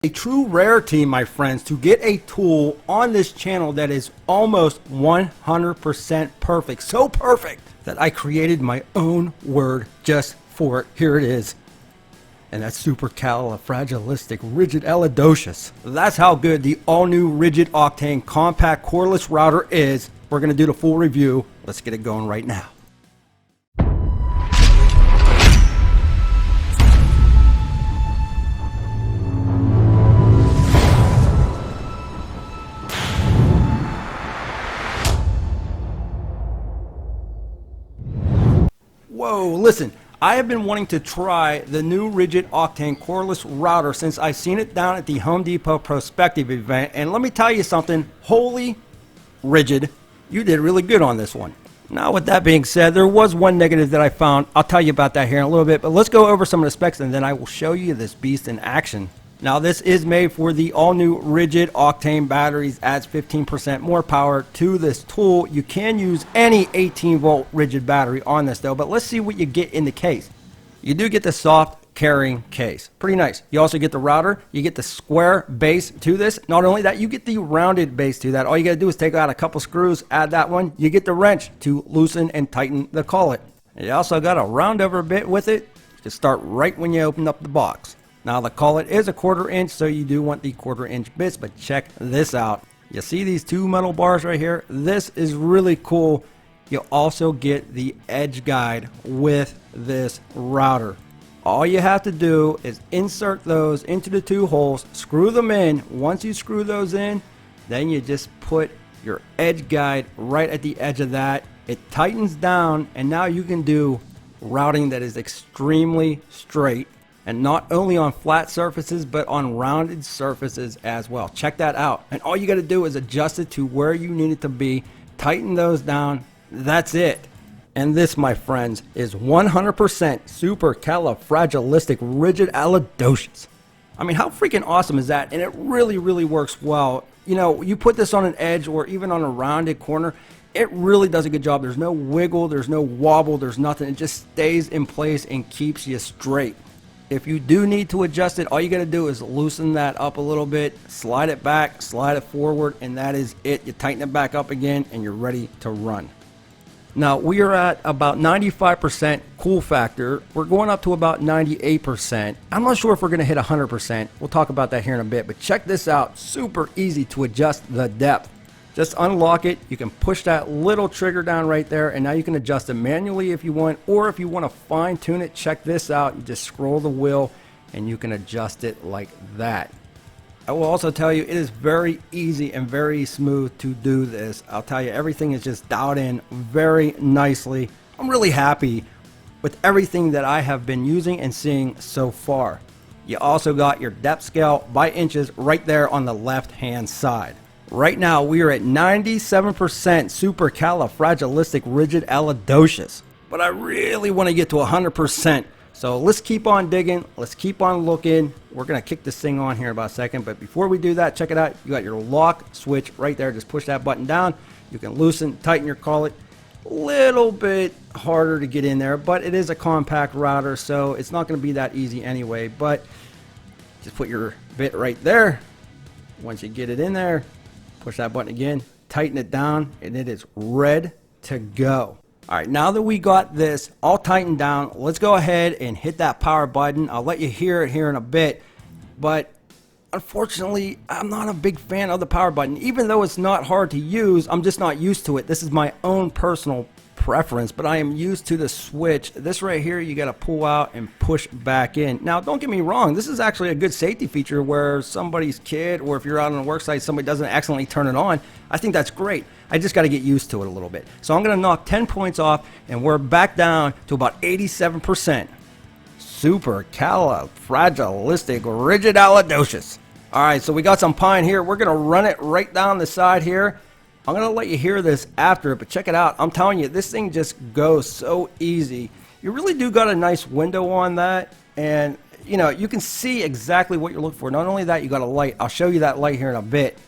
A true rarity, my friends, to get a tool on this channel that is almost 100% perfect. So perfect that I created my own word just for it. Here it is. And that's supercalifragilisticrigidalidocious. That's how good the all-new RIDGID OCTANE Compact Cordless Router is. We're going to do the full review. Let's get it going right now. Whoa, listen, I have been wanting to try the new RIDGID OCTANE Cordless Router since I've seen it down at the Home Depot Prospective event, and let me tell you something, holy RIDGID, you did really good on this one. Now with that being said, there was one negative that I found. I'll tell you about that here in a little bit, but let's go over some of the specs and then I will show you this beast in action. Now this is made for the all-new RIDGID OCTANE batteries, adds 15% more power to this tool. You can use any 18-volt RIDGID battery on this though, but let's see what you get in the case. You do get the soft carrying case. Pretty nice. You also get the router, you get the square base to this. Not only that, you get the rounded base to that. All you gotta do is take out a couple screws, add that one. You get the wrench to loosen and tighten the collet. You also got a round over bit with it to start right when you open up the box. Now the collet is a 1/4 inch, so you do want the 1/4 inch bits, but check this out. You see these two metal bars right here? This is really cool. You also get the edge guide with this router. All you have to do is insert those into the two holes, screw them in. Once you screw those in, then you just put your edge guide right at the edge of that. It tightens down, and now you can do routing that is extremely straight. And not only on flat surfaces, but on rounded surfaces as well. Check that out. And all you got to do is adjust it to where you need it to be. Tighten those down. That's it. And this, my friends, is 100% supercalifragilisticrigidalidocious. I mean, how freaking awesome is that? And it really, really works well. You know, you put this on an edge or even on a rounded corner, it really does a good job. There's no wiggle, there's no wobble, there's nothing. It just stays in place and keeps you straight. If you do need to adjust it, all you got to do is loosen that up a little bit, slide it back, slide it forward, and that is it. You tighten it back up again, and you're ready to run. Now, we are at about 95% cool factor. We're going up to about 98%. I'm not sure if we're going to hit 100%. We'll talk about that here in a bit, but check this out. Super easy to adjust the depth. Just unlock it. You can push that little trigger down right there, and now you can adjust it manually if you want, or if you want to fine tune it, check this out. You just scroll the wheel and you can adjust it like that. I will also tell you it is very easy and very smooth to do this. I'll tell you, everything is just dialed in very nicely. I'm really happy with everything that I have been using and seeing so far. You also got your depth scale by inches right there on the left hand side. Right now, we are at 97% supercalifragilisticrigidalidocious, but I really want to get to 100%. So let's keep on digging. Let's keep on looking. We're going to kick this thing on here in about a second, but before we do that, check it out. You got your lock switch right there. Just push that button down. You can loosen, tighten your collet. A little bit harder to get in there, but it is a compact router, so it's not going to be that easy anyway. But just put your bit right there. Once you get it in there, push that button again, tighten it down, and it is ready to go. All right, now that we got this all tightened down, let's go ahead and hit that power button. I'll let you hear it here in a bit, but unfortunately, I'm not a big fan of the power button. Even though it's not hard to use, I'm just not used to it. This is my own personal preference, but I am used to the switch. This right here, you got to pull out and push back in. Now, don't get me wrong. This is actually a good safety feature where somebody's kid, or if you're out on a work site, somebody doesn't accidentally turn it on. I think that's great. I just got to get used to it a little bit. So I'm going to knock 10 points off, and we're back down to about 87%. Supercalifragilisticrigidalidocious. All right, so we got some pine here. We're going to run it right down the side here. I'm going to let you hear this after, but check it out. I'm telling you, this thing just goes so easy. You really do got a nice window on that, and you know, you can see exactly what you're looking for. Not only that, you got a light. I'll show you that light here in a bit,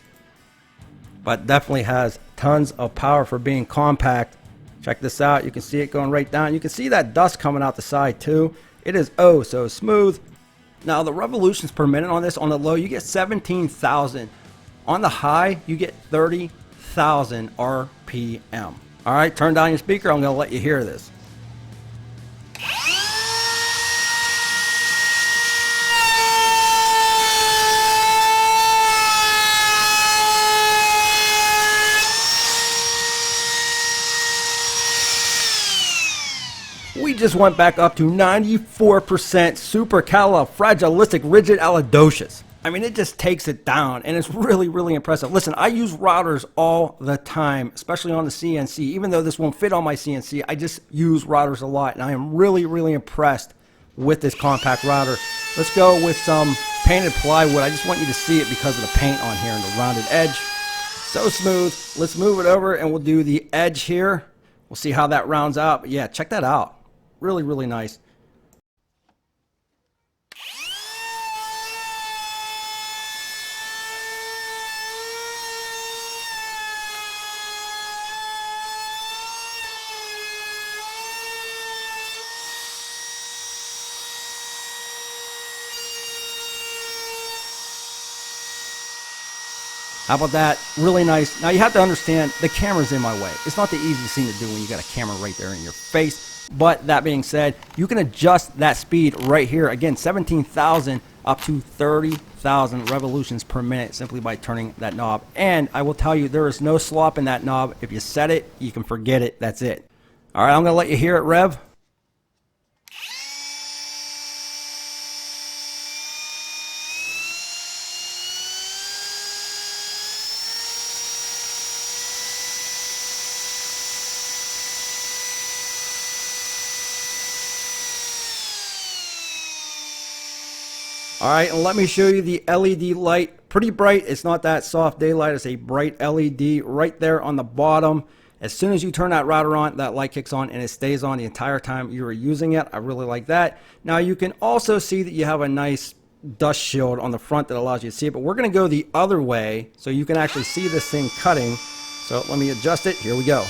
but definitely has tons of power for being compact. Check this out. You can see it going right down. You can see that dust coming out the side too. It is oh so smooth. Now the revolutions per minute on this, on the low you get 17,000. On the high you get 30,000 RPM. All right, turn down your speaker. I'm going to let you hear this. We just went back up to 94% supercalifragilisticrigidalicious. I mean, it just takes it down, and it's really, really impressive. Listen, I use routers all the time, especially on the CNC. Even though this won't fit on my CNC, I just use routers a lot, and I am really, really impressed with this compact router. Let's go with some painted plywood. I just want you to see it because of the paint on here and the rounded edge. So smooth. Let's move it over, and we'll do the edge here. We'll see how that rounds out. But yeah, check that out. Really, really nice. How about that? Really nice. Now you have to understand, the camera's in my way. It's not the easiest thing to do when you got a camera right there in your face. But that being said, you can adjust that speed right here. Again, 17,000 up to 30,000 revolutions per minute simply by turning that knob. And I will tell you, there is no slop in that knob. If you set it, you can forget it. That's it. All right, I'm going to let you hear it rev. All right, and let me show you the LED light. Pretty bright. It's not that soft daylight. It's a bright LED right there on the bottom. As soon as you turn that router on, that light kicks on and it stays on the entire time you are using it. I really like that. Now you can also see that you have a nice dust shield on the front that allows you to see it, but we're going to go the other way so you can actually see this thing cutting. So let me adjust it. Here we go.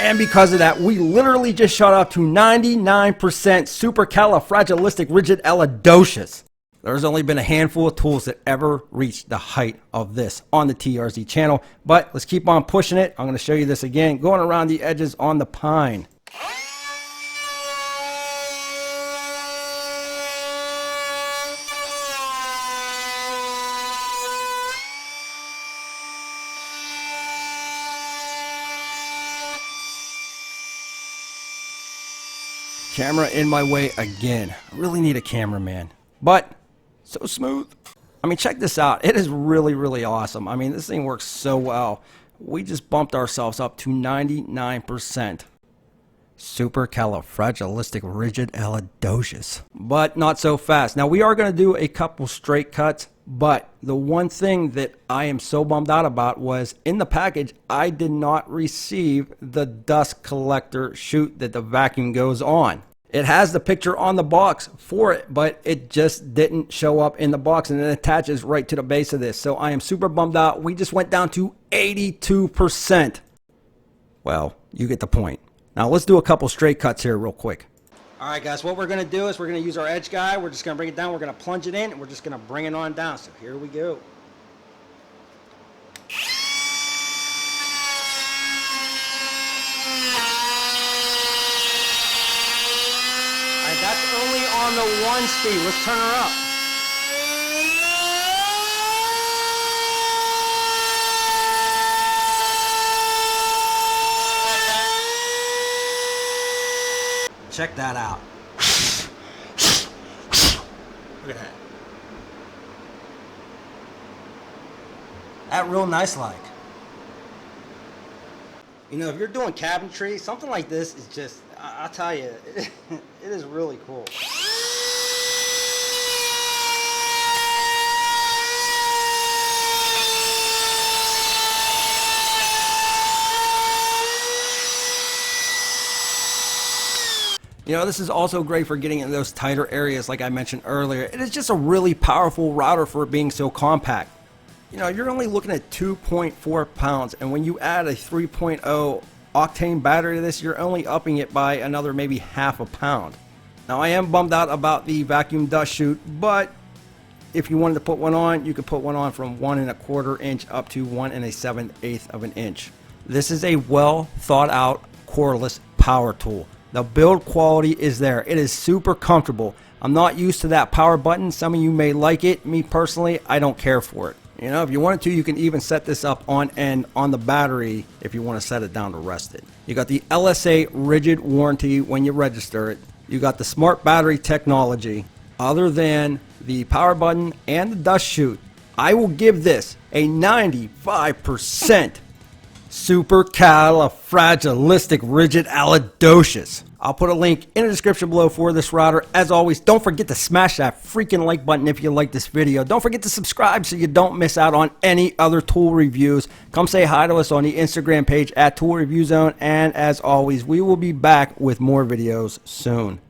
And because of that, we literally just shot up to 99% supercalifragilisticrigidalicious. There's only been a handful of tools that ever reached the height of this on the TRZ channel. But let's keep on pushing it. I'm going to show you this again, going around the edges on the pine. Camera in my way again. I really need a cameraman, but so smooth. I mean, check this out. It is really, really awesome. I mean, this thing works so well. We just bumped ourselves up to 99% supercalifragilisticrigidalicious, but not so fast. Now we are going to do a couple straight cuts, but the one thing that I am so bummed out about was in the package I did not receive the dust collector chute that the vacuum goes on. It has the picture on the box for it, but it just didn't show up in the box, and it attaches right to the base of this. So I am super bummed out. We just went down to 82%. Well, you get the point. Now let's do a couple straight cuts here real quick. All right, guys, what we're going to do is we're going to use our edge guy. We're just going to bring it down. We're going to plunge it in, and we're just going to bring it on down. So here we go. All right, that's only on the 1 speed. Let's turn her up. Check that out. Look at that. That real nice like. You know, if you're doing cabinetry, something like this is just, I'll tell you, it is really cool. You know, this is also great for getting in those tighter areas like I mentioned earlier. It is just a really powerful router for it being so compact. you know, you're only looking at 2.4 pounds, and when you add a 3.0 octane battery to this, you're only upping it by another maybe half a pound. Now I am bummed out about the vacuum dust chute, but if you wanted to put one on, you could put one on from 1 1/4 inch up to 1 7/8 of an inch. This is a well thought out cordless power tool. The build quality is there. It is super comfortable. I'm not used to that power button. Some of you may like it. Me personally, I don't care for it. You know, if you wanted to, you can even set this up on end on the battery if you want to set it down to rest it. You got the LSA rigid warranty when you register it. You got the smart battery technology. Other than the power button and the dust chute, I will give this a 95% supercalifragilisticexpialidocious. I'll put a link in the description below for this router. As always, don't forget to smash that freaking like button if you like this video. Don't forget to subscribe so you don't miss out on any other tool reviews. Come say hi to us on the Instagram page at Tool Review Zone. And as always, we will be back with more videos soon.